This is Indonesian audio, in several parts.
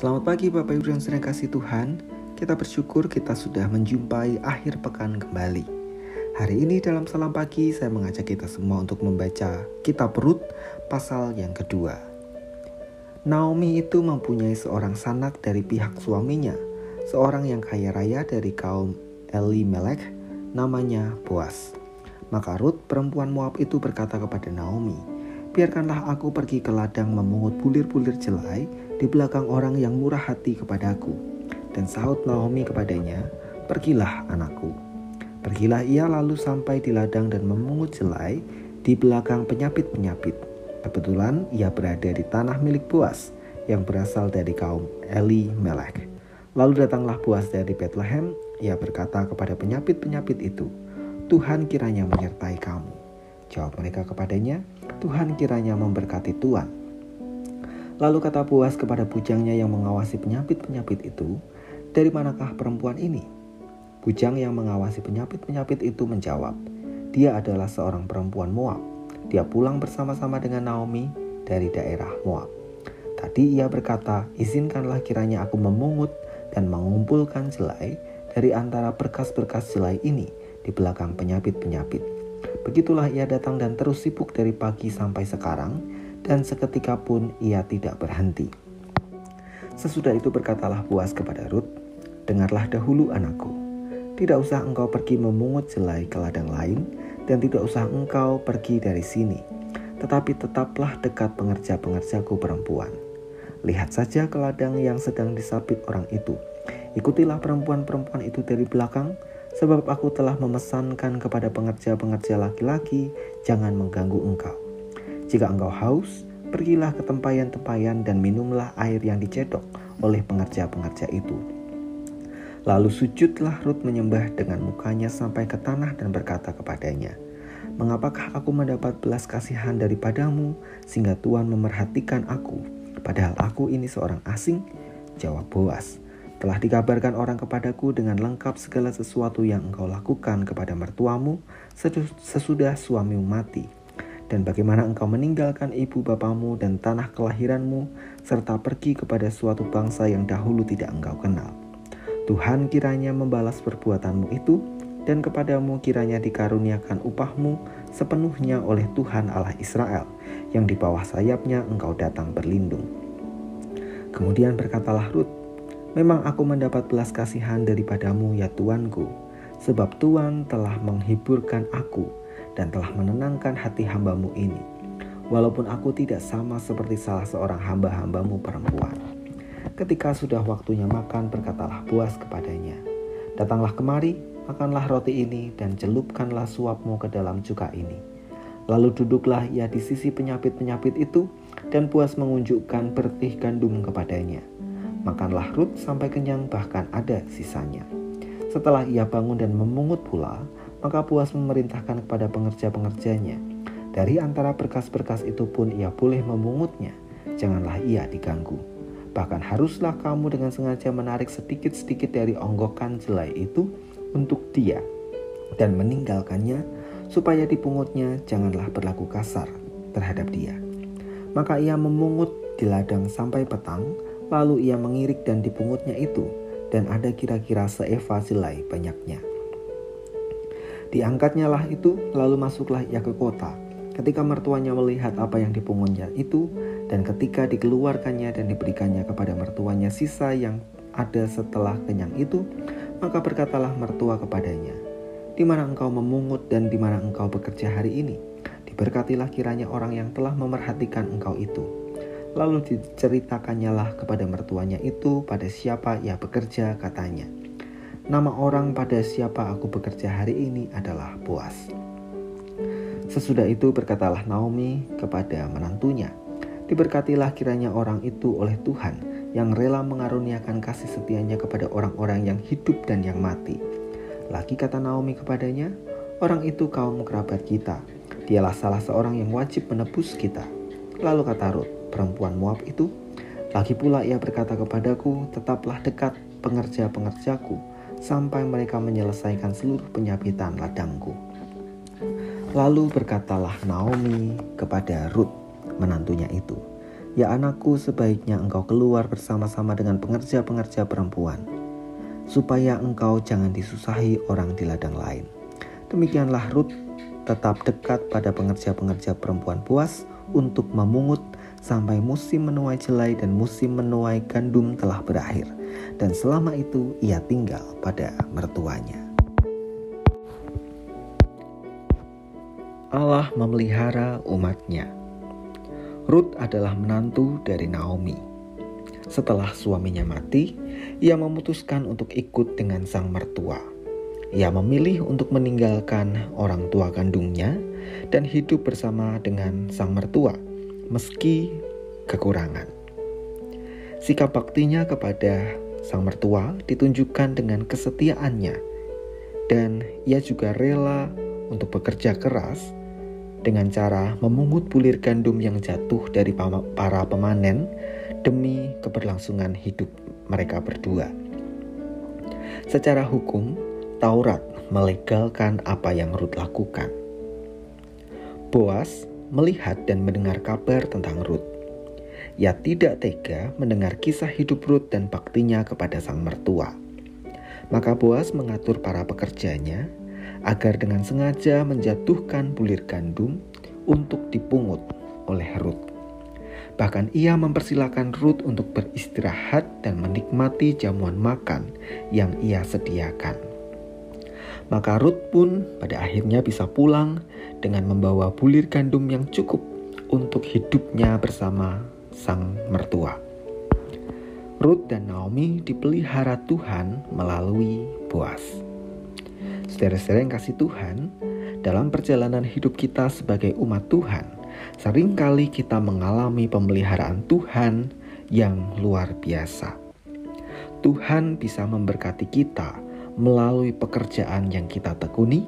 Selamat pagi Bapak Ibu yang sedang kasih Tuhan. Kita bersyukur kita sudah menjumpai akhir pekan kembali. Hari ini dalam Salam Pagi saya mengajak kita semua untuk membaca kitab Rut pasal yang kedua. Naomi itu mempunyai seorang sanak dari pihak suaminya, seorang yang kaya raya dari kaum Elimelek, namanya Boas. Maka Rut perempuan Moab itu berkata kepada Naomi, "Biarkanlah aku pergi ke ladang memungut bulir-bulir jelai di belakang orang yang murah hati kepadaku." Dan sahut Naomi kepadanya, "Pergilah anakku." Pergilah ia lalu sampai di ladang dan memungut jelai di belakang penyapit-penyapit. Kebetulan ia berada di tanah milik Boas yang berasal dari kaum Elimelek. Lalu datanglah Boas dari Bethlehem. Ia berkata kepada penyapit-penyapit itu, "Tuhan kiranya menyertai kamu." Jawab mereka kepadanya, "Tuhan kiranya memberkati Tuan." Lalu kata Boas kepada bujangnya yang mengawasi penyapit-penyapit itu, "Dari manakah perempuan ini?" Bujang yang mengawasi penyapit-penyapit itu menjawab, "Dia adalah seorang perempuan Moab. Dia pulang bersama-sama dengan Naomi dari daerah Moab. Tadi ia berkata, 'Izinkanlah kiranya aku memungut dan mengumpulkan jelai dari antara berkas-berkas jelai ini di belakang penyapit-penyapit.' Begitulah ia datang dan terus sibuk dari pagi sampai sekarang, dan seketika pun ia tidak berhenti." Sesudah itu berkatalah Boas kepada Rut, "Dengarlah dahulu anakku. Tidak usah engkau pergi memungut jelai ke ladang lain, dan tidak usah engkau pergi dari sini. Tetapi tetaplah dekat pengerja-pengerjaku perempuan. Lihat saja ke ladang yang sedang disapit orang itu. Ikutilah perempuan-perempuan itu dari belakang, sebab aku telah memesankan kepada pengerja-pengerja laki-laki, jangan mengganggu engkau. Jika engkau haus, pergilah ke tempayan-tempayan dan minumlah air yang dicedok oleh pengerja-pengerja itu." Lalu sujudlah Rut menyembah dengan mukanya sampai ke tanah dan berkata kepadanya, "Mengapakah aku mendapat belas kasihan daripadamu sehingga Tuhan memerhatikan aku, padahal aku ini seorang asing?" Jawab Boas, "Telah dikabarkan orang kepadaku dengan lengkap segala sesuatu yang engkau lakukan kepada mertuamu sesudah suamimu mati, dan bagaimana engkau meninggalkan ibu bapamu dan tanah kelahiranmu, serta pergi kepada suatu bangsa yang dahulu tidak engkau kenal. Tuhan kiranya membalas perbuatanmu itu, dan kepadamu kiranya dikaruniakan upahmu sepenuhnya oleh Tuhan Allah Israel, yang di bawah sayapnya engkau datang berlindung." Kemudian berkatalah Rut, "Memang aku mendapat belas kasihan daripadamu ya Tuanku, sebab Tuhan telah menghiburkan aku dan telah menenangkan hati hambamu ini, walaupun aku tidak sama seperti salah seorang hamba-hambamu perempuan." Ketika sudah waktunya makan, berkatalah Boas kepadanya, "Datanglah kemari, makanlah roti ini dan celupkanlah suapmu ke dalam cuka ini." Lalu duduklah ia di sisi penyapit-penyapit itu, dan Boas mengunjukkan bertih gandum kepadanya. Makanlah Rut sampai kenyang, bahkan ada sisanya. Setelah ia bangun dan memungut pula, maka Boas memerintahkan kepada pengerja-pengerjanya, "Dari antara berkas-berkas itu pun ia boleh memungutnya, janganlah ia diganggu. Bahkan haruslah kamu dengan sengaja menarik sedikit-sedikit dari onggokan jelai itu untuk dia, dan meninggalkannya, supaya dipungutnya janganlah berlaku kasar terhadap dia." Maka ia memungut di ladang sampai petang, lalu ia mengirik dan dipungutnya itu, dan ada kira-kira seeva jelai banyaknya. Diangkatnya lah itu, lalu masuklah ia ke kota. Ketika mertuanya melihat apa yang dipungutnya itu, dan ketika dikeluarkannya dan diberikannya kepada mertuanya sisa yang ada setelah kenyang itu, maka berkatalah mertua kepadanya, "Di mana engkau memungut dan di mana engkau bekerja hari ini? Diberkatilah kiranya orang yang telah memerhatikan engkau itu." Lalu diceritakannya lah kepada mertuanya itu pada siapa ia bekerja, katanya, "Nama orang pada siapa aku bekerja hari ini adalah Boas." Sesudah itu berkatalah Naomi kepada menantunya, "Diberkatilah kiranya orang itu oleh Tuhan, yang rela mengaruniakan kasih setianya kepada orang-orang yang hidup dan yang mati." Lagi kata Naomi kepadanya, "Orang itu kaum kerabat kita. Dialah salah seorang yang wajib menebus kita." Lalu kata Rut, perempuan Moab itu, "Lagi pula ia berkata kepadaku, tetaplah dekat pengerja-pengerjaku, sampai mereka menyelesaikan seluruh penyapitan ladangku." Lalu berkatalah Naomi kepada Rut, menantunya itu, Ya anakku, sebaiknya engkau keluar bersama-sama dengan pengerja-pengerja perempuan, supaya engkau jangan disusahi orang di ladang lain. Demikianlah Rut tetap dekat pada pengerja-pengerja perempuan Boas untuk memungut sampai musim menuai jelai dan musim menuai gandum telah berakhir. Dan selama itu ia tinggal pada mertuanya. Allah memelihara umatnya. Rut adalah menantu dari Naomi. Setelah suaminya mati, ia memutuskan untuk ikut dengan sang mertua. Ia memilih untuk meninggalkan orang tua kandungnya dan hidup bersama dengan sang mertua, meski kekurangan. Sikap baktinya kepada sang mertua ditunjukkan dengan kesetiaannya, dan ia juga rela untuk bekerja keras dengan cara memungut bulir gandum yang jatuh dari para pemanen demi keberlangsungan hidup mereka berdua. Secara hukum, Taurat melegalkan apa yang Rut lakukan. Boas melihat dan mendengar kabar tentang Rut. Ia tidak tega mendengar kisah hidup Rut dan baktinya kepada sang mertua. Maka Boas mengatur para pekerjanya agar dengan sengaja menjatuhkan bulir gandum untuk dipungut oleh Rut. Bahkan ia mempersilahkan Rut untuk beristirahat dan menikmati jamuan makan yang ia sediakan. Maka Rut pun pada akhirnya bisa pulang dengan membawa bulir gandum yang cukup untuk hidupnya bersama sang mertua. Rut dan Naomi dipelihara Tuhan melalui Boas. Saudara-saudara yang kasih Tuhan, dalam perjalanan hidup kita sebagai umat Tuhan, seringkali kita mengalami pemeliharaan Tuhan yang luar biasa. Tuhan bisa memberkati kita melalui pekerjaan yang kita tekuni,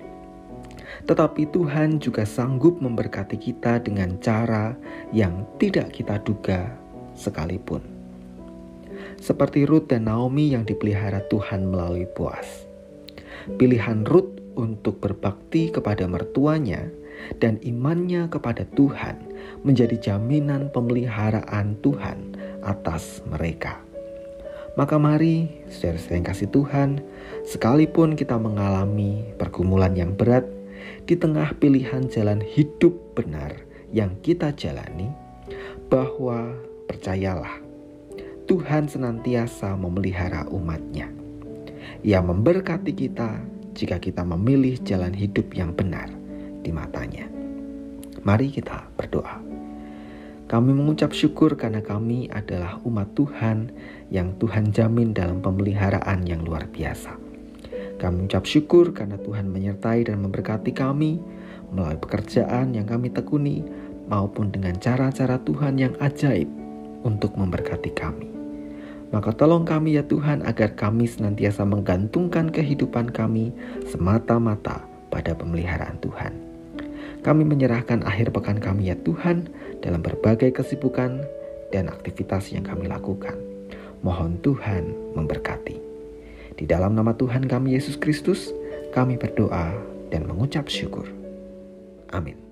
tetapi Tuhan juga sanggup memberkati kita dengan cara yang tidak kita duga sekalipun. Seperti Rut dan Naomi yang dipelihara Tuhan melalui Boas. Pilihan Rut untuk berbakti kepada mertuanya dan imannya kepada Tuhan menjadi jaminan pemeliharaan Tuhan atas mereka. Maka mari, saudara-saudara yang kasih Tuhan, sekalipun kita mengalami pergumulan yang berat di tengah pilihan jalan hidup benar yang kita jalani, bahwa percayalah, Tuhan senantiasa memelihara umatnya. Ia memberkati kita jika kita memilih jalan hidup yang benar di matanya. Mari kita berdoa. Kami mengucap syukur karena kami adalah umat Tuhan yang Tuhan jamin dalam pemeliharaan yang luar biasa. Kami mengucap syukur karena Tuhan menyertai dan memberkati kami melalui pekerjaan yang kami tekuni maupun dengan cara-cara Tuhan yang ajaib untuk memberkati kami. Maka tolong kami ya Tuhan agar kami senantiasa menggantungkan kehidupan kami semata-mata pada pemeliharaan Tuhan. Kami menyerahkan akhir pekan kami ya Tuhan dalam berbagai kesibukan dan aktivitas yang kami lakukan. Mohon Tuhan memberkati. Di dalam nama Tuhan kami Yesus Kristus, kami berdoa dan mengucap syukur. Amin.